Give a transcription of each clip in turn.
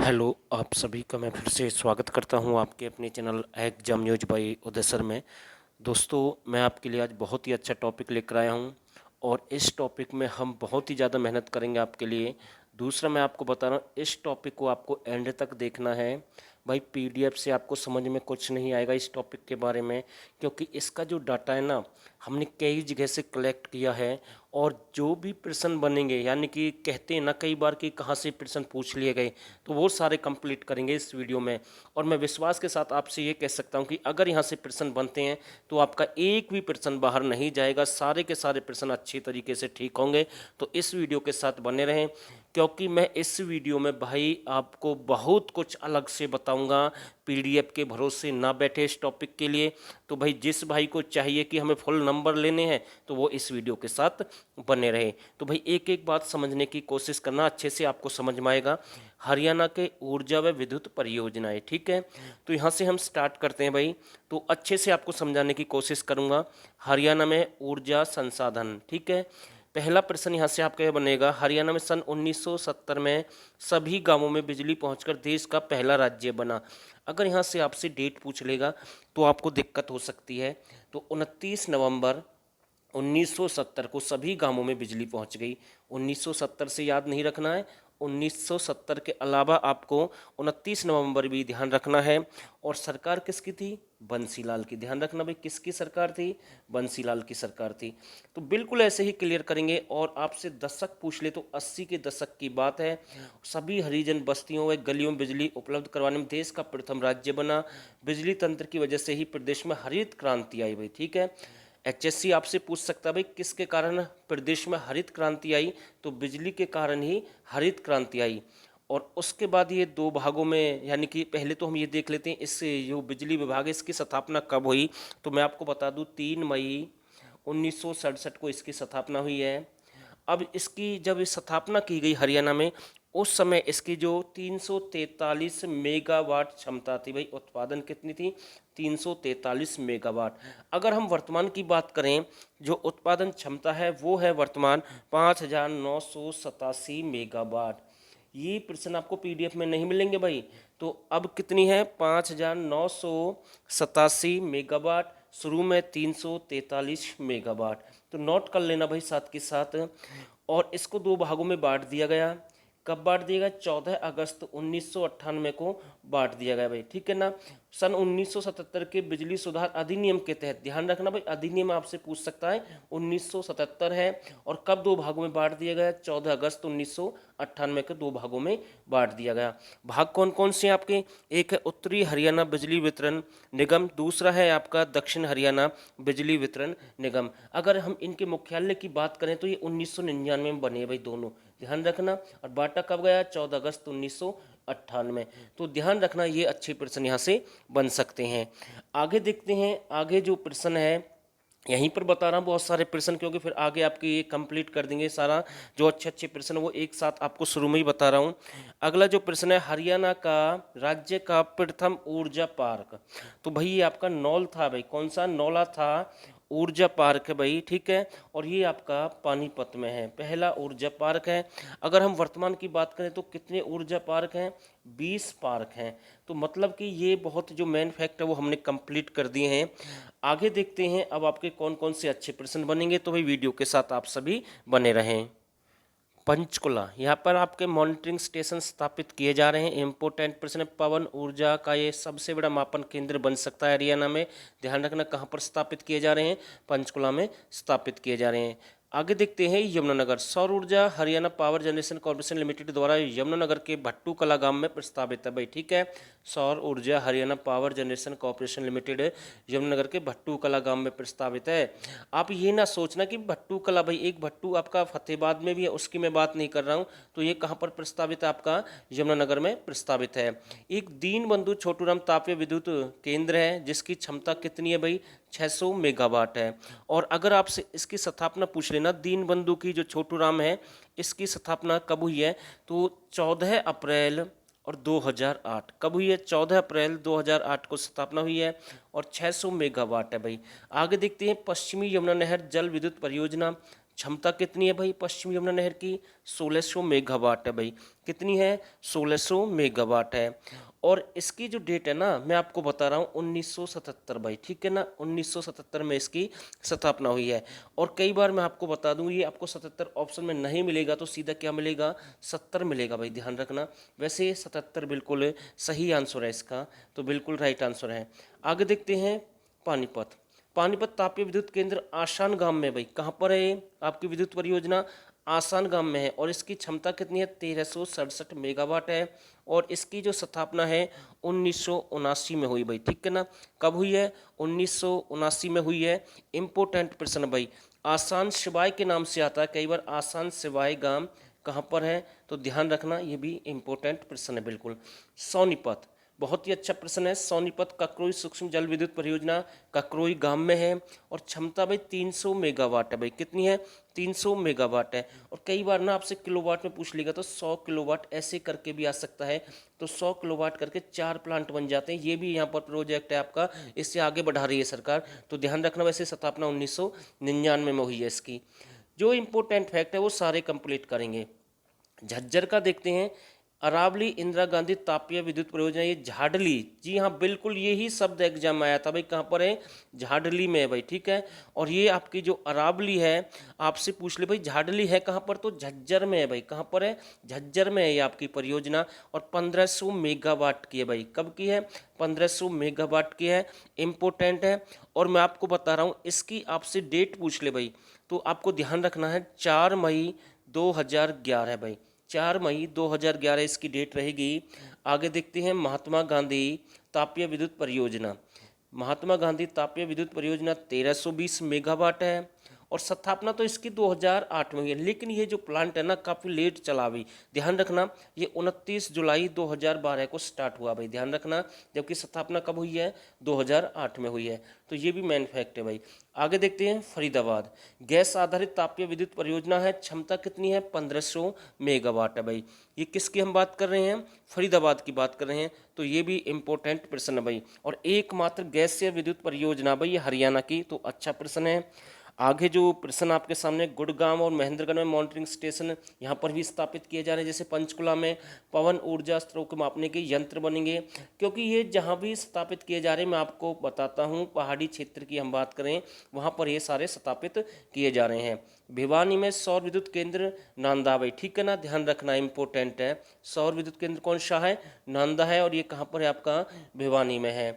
Hello, आप सभी का मैं फिर से स्वागत करता हूं आपके अपने चैनल एग्जाम न्यूज बाय उदय सर में। दोस्तों, मैं आपके लिए आज बहुत ही अच्छा टॉपिक लेकर आया हूं और इस टॉपिक में हम बहुत ही ज़्यादा मेहनत करेंगे आपके लिए। दूसरा, मैं आपको बता रहा हूं, इस टॉपिक को आपको एंड तक देखना है। भाई, पीडीएफ से आपको समझ में कुछ नहीं आएगा इस टॉपिक के बारे में, क्योंकि इसका जो डाटा है ना, हमने कई जगह से कलेक्ट किया है। और जो भी प्रश्न बनेंगे, यानी कि कहते हैं ना कई बार कि कहाँ से प्रश्न पूछ लिए गए, तो वो सारे कंप्लीट करेंगे इस वीडियो में। और मैं विश्वास के साथ आपसे ये कह सकता हूँ कि अगर यहाँ से प्रश्न बनते हैं तो आपका एक भी प्रश्न बाहर नहीं जाएगा, सारे के सारे प्रश्न अच्छी तरीके से ठीक होंगे। तो इस वीडियो के साथ बने रहें, क्योंकि मैं इस वीडियो में भाई आपको बहुत कुछ अलग से बताऊंगा। पीडीएफ के भरोसे ना बैठे इस टॉपिक के लिए। तो भाई, जिस भाई को चाहिए कि हमें फुल नंबर लेने हैं तो वो इस वीडियो के साथ बने रहे। तो भाई, एक एक बात समझने की कोशिश करना, अच्छे से आपको समझ में आएगा। हरियाणा के ऊर्जा व विद्युत परियोजनाएं, ठीक है। तो यहाँ से हम स्टार्ट करते हैं भाई। तो अच्छे से आपको समझाने की कोशिश करूँगा। हरियाणा में ऊर्जा संसाधन, ठीक है। पहला प्रश्न यहाँ से आपका यह बनेगा, हरियाणा में सन 1970 में सभी गांवों में बिजली पहुंचकर देश का पहला राज्य बना। अगर यहाँ से आपसे डेट पूछ लेगा तो आपको दिक्कत हो सकती है। तो 29 नवंबर 1970 को सभी गांवों में बिजली पहुंच गई। 1970 से याद नहीं रखना है, 1970 के अलावा आपको 29 नवंबर भी ध्यान रखना है। और सरकार किसकी थी? बंसीलाल की। ध्यान रखना भाई, किसकी सरकार थी? बंसीलाल की सरकार थी। तो बिल्कुल ऐसे ही क्लियर करेंगे। और आपसे दशक पूछ ले तो 80 के दशक की बात है। सभी हरिजन बस्तियों व गलियों में बिजली उपलब्ध करवाने में देश का प्रथम राज्य बना। बिजली तंत्र की वजह से ही प्रदेश में हरित क्रांति आई भाई, ठीक है। एचएससी आपसे पूछ सकता है भाई, किसके कारण प्रदेश में हरित क्रांति आई? तो बिजली के कारण ही हरित क्रांति आई। और उसके बाद ये दो भागों में, यानी कि पहले तो हम ये देख लेते हैं इससे जो बिजली विभाग है इसकी स्थापना कब हुई। तो मैं आपको बता दूं, 3 मई 1967 को इसकी स्थापना हुई है। अब इसकी जब स्थापना की गई हरियाणा में, उस समय इसकी जो 343 मेगावाट क्षमता थी भाई, उत्पादन कितनी थी? 343 मेगावाट। अगर हम वर्तमान की बात करें, जो उत्पादन क्षमता है वो है वर्तमान 5,987 मेगावाट। ये प्रश्न आपको पीडीएफ में नहीं मिलेंगे भाई। तो अब कितनी है? 5,987 मेगावाट। शुरू में 343 मेगावाट। तो नोट कर लेना भाई साथ के साथ। और इसको दो भागों में बांट दिया गया। कब बांट दिया गया? 14 अगस्त 1998 को बांट दिया गया भाई, ठीक है ना। सन 1977 के बिजली सुधार अधिनियम के तहत, ध्यान रखना भाई, अधिनियम आपसे पूछ सकता है, 1977 है। और कब दो भागों में बांट दिया गया? 14 अगस्त 1998 के दो भागों में बांट दिया गया। भाग कौन कौन से हैं आपके? एक है उत्तरी हरियाणा बिजली वितरण निगम, दूसरा है आपका दक्षिण हरियाणा बिजली वितरण निगम। अगर हम इनके मुख्यालय की बात करें तो ये 1999 में बने भाई दोनों, ध्यान रखना। और बांटा कब गया? 14 अगस्त 1998। तो ध्यान रखना, ये अच्छे प्रश्न यहाँ से बन सकते हैं। आगे देखते हैं, आगे जो प्रश्न है यहीं पर बता रहा हूँ बहुत सारे प्रश्न, क्योंकि फिर आगे आपके ये कंप्लीट कर देंगे सारा। जो अच्छे अच्छे प्रश्न वो एक साथ आपको शुरू में ही बता रहा हूँ। अगला जो प्रश्न है, हरियाणा का राज्य का प्रथम ऊर्जा पार्क। तो भाई ये आपका नौल था भाई, कौन सा? नौला था ऊर्जा पार्क है भाई, ठीक है। और ये आपका पानीपत में है, पहला ऊर्जा पार्क है। अगर हम वर्तमान की बात करें तो कितने ऊर्जा पार्क हैं? 20 पार्क हैं। तो मतलब कि ये बहुत जो मेन फैक्ट है वो हमने कंप्लीट कर दिए हैं। आगे देखते हैं अब आपके कौन कौन से अच्छे प्रश्न बनेंगे। तो भाई वीडियो के साथ आप सभी बने रहें। पंचकुला, यहाँ पर आपके मॉनिटरिंग स्टेशन स्थापित किए जा रहे हैं। इम्पोर्टेंट प्रश्न है, पवन ऊर्जा का ये सबसे बड़ा मापन केंद्र बन सकता है हरियाणा में। ध्यान रखना, कहाँ पर स्थापित किए जा रहे हैं? पंचकुला में स्थापित किए जा रहे हैं। आगे देखते हैं यमुनानगर, सौर ऊर्जा Haryana power generation corporation limited द्वारा यमुनानगर के भट्टू कला गांव में प्रस्तावित है भाई, ठीक है। सौर ऊर्जा Haryana power generation corporation limited Yamunanagar के भट्टू कला गांव में प्रस्तावित है। आप ये ना सोचना कि भट्टू कला भाई, एक भट्टू आपका फतेहाबाद में भी है, उसकी मैं बात नहीं कर रहा हूँ। तो ये कहाँ पर प्रस्तावित है? आपका यमुनानगर में प्रस्तावित है। एक दीन बंधु छोटूराम तापीय विद्युत केंद्र है, जिसकी क्षमता कितनी है भाई? 600 मेगावाट है। और अगर आपसे इसकी स्थापना पूछ लेना, दीन बंधु की जो छोटूराम है, इसकी स्थापना कब हुई है? तो 14 अप्रैल और 2008। कब हुई है? 14 अप्रैल 2008 को स्थापना हुई है। और 600 मेगावाट है भाई। आगे देखते हैं, पश्चिमी यमुना नहर जल विद्युत परियोजना, क्षमता कितनी है भाई पश्चिम यमुना नहर की? 1600 मेगावाट है भाई। कितनी है? 1600 मेगावाट है। और इसकी जो डेट है ना, मैं आपको बता रहा हूँ 1977 भाई, ठीक है ना, 1977 में इसकी स्थापना हुई है। और कई बार मैं आपको बता दूं, ये आपको 77 ऑप्शन में नहीं मिलेगा तो सीधा क्या मिलेगा? 70 मिलेगा भाई, ध्यान रखना। वैसे ये 77 बिल्कुल सही आंसर है इसका, तो बिल्कुल राइट आंसर है। आगे देखते हैं पानीपत। पानीपत तापीय विद्युत केंद्र आसान गांव में भाई, कहाँ पर है ये? आपकी विद्युत परियोजना आसान गांव में है और इसकी क्षमता कितनी है? 1367 मेगावाट है। और इसकी जो स्थापना है 1979 में हुई भाई, ठीक है ना। कब हुई है? 1979 में हुई है। इम्पोर्टेंट प्रश्न भाई, आसान सिवाय के नाम से आता है कई बार, आसान सिवाय गांव कहाँ पर है? तो ध्यान रखना, ये भी इम्पोर्टेंट प्रश्न है बिल्कुल। सोनीपत, बहुत ही अच्छा प्रश्न है। सोनीपत ककरोई सूक्ष्म जल विद्युत परियोजना ककरोई गांव में है और क्षमता भाई 300 मेगावाट है भाई। कितनी है? 300 मेगावाट है। और कई बार ना आपसे किलोवाट में पूछ लेगा तो 100 किलोवाट ऐसे करके भी आ सकता है, तो 100 किलोवाट करके 4 प्लांट बन जाते हैं। ये भी यहाँ पर प्रोजेक्ट है आपका, इससे आगे बढ़ा रही है सरकार, तो ध्यान रखना। वैसे स्थापना 1999 में हुई है इसकी। जो इम्पोर्टेंट फैक्ट है वो सारे कंप्लीट करेंगे। झज्जर का देखते हैं। अरावली इंदिरा गांधी तापीय विद्युत परियोजना, ये झाडली, जी हाँ बिल्कुल यही शब्द एग्जाम में आया था भाई। कहाँ पर है? झाडली में है भाई, ठीक है। और ये आपकी जो अरावली है, आपसे पूछ ले भाई झाडली है कहाँ पर, तो झज्जर में है भाई। कहाँ पर है? झज्जर में है ये आपकी परियोजना। और 1500 मेगावाट की है भाई। कब की है? 1500 मेगावाट की है। इम्पोर्टेंट है। और मैं आपको बता रहा हूँ, इसकी आपसे डेट पूछ ले भाई, तो आपको ध्यान रखना है 4 मई 2011 भाई। 4 मई 2011 इसकी डेट रहेगी। आगे देखते हैं महात्मा गांधी तापीय विद्युत परियोजना। महात्मा गांधी तापीय विद्युत परियोजना 1320 मेगावाट है और स्थापना तो इसकी 2008 में हुई है, लेकिन ये जो प्लांट है ना काफ़ी लेट चला भाई, ध्यान रखना। ये 29 जुलाई 2012 को स्टार्ट हुआ भाई, ध्यान रखना। जबकि स्थापना कब हुई है? 2008 में हुई है। तो ये भी मेन फैक्ट है भाई। आगे देखते हैं फरीदाबाद, गैस आधारित तापीय विद्युत परियोजना है। क्षमता कितनी है? 1500 मेगावाट है भाई। ये किसकी हम बात कर रहे हैं? फरीदाबाद की बात कर रहे हैं। तो ये भी इम्पोर्टेंट प्रश्न है भाई। और एकमात्र गैसीय विद्युत परियोजना भाई ये हरियाणा की, तो अच्छा प्रश्न है। आगे जो प्रश्न आपके सामने, गुड़गांव और महेंद्रगढ़ में मॉनिटरिंग स्टेशन यहाँ पर भी स्थापित किए जा रहे हैं। जैसे पंचकुला में पवन ऊर्जा स्तरों को मापने के यंत्र बनेंगे, क्योंकि ये जहाँ भी स्थापित किए जा रहे हैं, मैं आपको बताता हूँ, पहाड़ी क्षेत्र की हम बात करें वहाँ पर ये सारे स्थापित किए जा रहे हैं। भिवानी में सौर विद्युत केंद्र नांदा भाई, ठीक है ना, ध्यान रखना, इंपॉर्टेंट है। सौर विद्युत केंद्र कौन सा है? नांदा है। और ये कहाँ पर है आपका? भिवानी में है।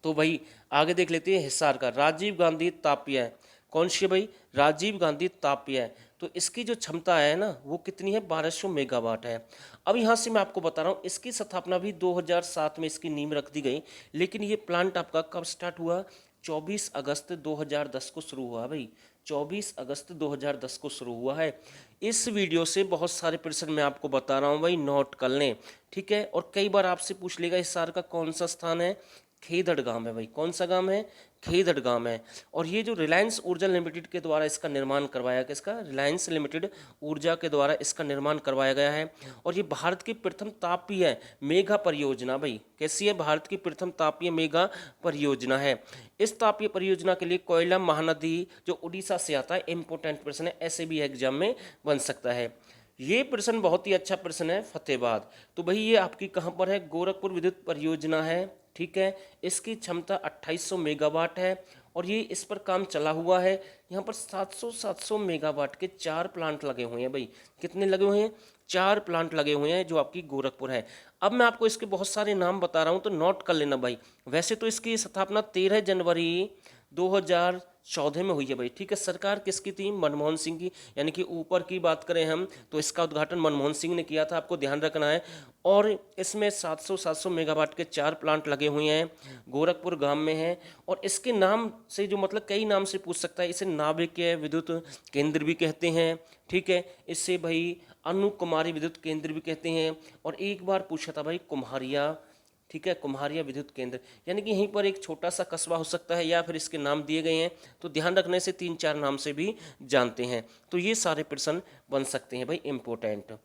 तो भाई आगे देख लेते हैं हिसार का, राजीव गांधी तापीय, कौन सी है भाई? राजीव गांधी तापीय। तो इसकी जो क्षमता है ना वो कितनी है? 1200 मेगावाट है। अब यहाँ से मैं आपको बता रहा हूँ, इसकी स्थापना भी 2007 में इसकी नींव रख दी गई, लेकिन ये प्लांट आपका कब स्टार्ट हुआ? 24 अगस्त 2010 को शुरू हुआ भाई। 24 अगस्त 2010 को शुरू हुआ है। इस वीडियो से बहुत सारे प्रश्न मैं आपको बता रहा हूँ भाई, नोट कर लें, ठीक है। और कई बार आपसे पूछ लेगा हिसार का कौन सा स्थान है? खेदड़ गांव है भाई। कौन सा गांव है? खेदड़ गांव है। और ये जो रिलायंस ऊर्जा लिमिटेड के द्वारा इसका निर्माण करवाया गया, किसका? रिलायंस लिमिटेड ऊर्जा के द्वारा इसका निर्माण करवाया गया है। और ये भारत की प्रथम तापीय मेगा परियोजना भाई, कैसी है? भारत की प्रथम तापीय मेगा परियोजना है। इस तापीय परियोजना के लिए कोयला महानदी जो उड़ीसा से आता है, इंपोर्टेंट प्रश्न है, ऐसे भी एग्जाम में बन सकता है। ये प्रश्न बहुत ही अच्छा प्रश्न है, फतेहाबाद। तो भाई ये आपकी कहाँ पर है? गोरखपुर विद्युत परियोजना है, ठीक है। इसकी क्षमता 2800 मेगावाट है और ये इस पर काम चला हुआ है। यहाँ पर 700 मेगावाट के 4 प्लांट लगे हुए हैं भाई। कितने लगे हुए हैं? 4 प्लांट लगे हुए हैं, जो आपकी गोरखपुर है। अब मैं आपको इसके बहुत सारे नाम बता रहा हूँ, तो नोट कर लेना भाई। वैसे तो इसकी स्थापना 13 जनवरी 2014 में हुई है भाई, ठीक है। सरकार किसकी थी? मनमोहन सिंह की। यानी कि ऊपर की बात करें हम तो इसका उद्घाटन मनमोहन सिंह ने किया था, आपको ध्यान रखना है। और इसमें 700 मेगावाट के 4 प्लांट लगे हुए हैं, गोरखपुर गांव में है। और इसके नाम से जो मतलब कई नाम से पूछ सकता है, इसे नाभिकीय विद्युत केंद्र भी कहते हैं, ठीक है। इससे भाई अनु कुमारी विद्युत केंद्र भी कहते हैं। और एक बार पूछा था भाई कुम्हारिया, ठीक है, कुम्हारिया विद्युत केंद्र, यानी कि यहीं पर एक छोटा सा कस्बा हो सकता है या फिर इसके नाम दिए गए हैं। तो ध्यान रखने से 3-4 नाम से भी जानते हैं। तो ये सारे प्रश्न बन सकते हैं भाई, इम्पोर्टेंट।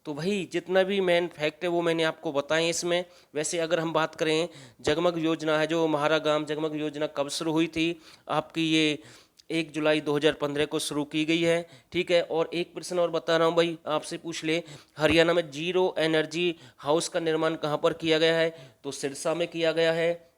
तो भाई जितना भी मेन फैक्ट है वो मैंने आपको बताए इसमें। वैसे अगर हम बात करें जगमग योजना है, जो महारागाम जगमग योजना कब शुरू हुई थी? आपकी ये 1 जुलाई 2015 को शुरू की गई है। ठीक है, और एक प्रश्न और बता रहा हूँ भाई, आपसे पूछ ले, हरियाणा में जीरो एनर्जी हाउस का निर्माण कहाँ पर किया गया है? तो सिरसा में किया गया है।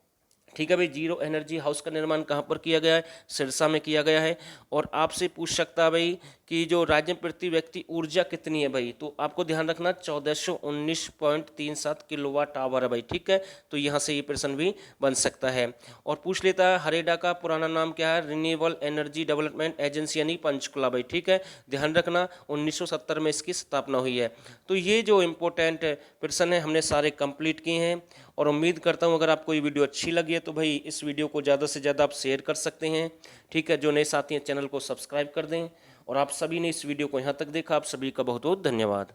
ठीक है भाई, जीरो एनर्जी हाउस का निर्माण कहाँ पर किया गया है? सिरसा में किया गया है। और आपसे पूछ सकता है भाई कि जो राज्य में प्रति व्यक्ति ऊर्जा कितनी है भाई? तो आपको ध्यान रखना 1419.37 किलोवाट आवर है भाई। ठीक है, तो यहाँ से ये प्रश्न भी बन सकता है। और पूछ लेता है हरेडा का पुराना नाम क्या है? रिन्यूएबल एनर्जी डेवलपमेंट एजेंसी यानी पंचकुला भाई। ठीक है, ध्यान रखना 1970 में इसकी स्थापना हुई है। तो ये जो इम्पोर्टेंट प्रश्न है हमने सारे कंप्लीट किए हैं, और उम्मीद करता हूँ अगर आपको ये वीडियो अच्छी लगी है तो भाई इस वीडियो को ज़्यादा से ज़्यादा आप शेयर कर सकते हैं। ठीक है, जो नए साथी हैं चैनल को सब्सक्राइब कर दें। और आप सभी ने इस वीडियो को यहाँ तक देखा, आप सभी का बहुत बहुत धन्यवाद।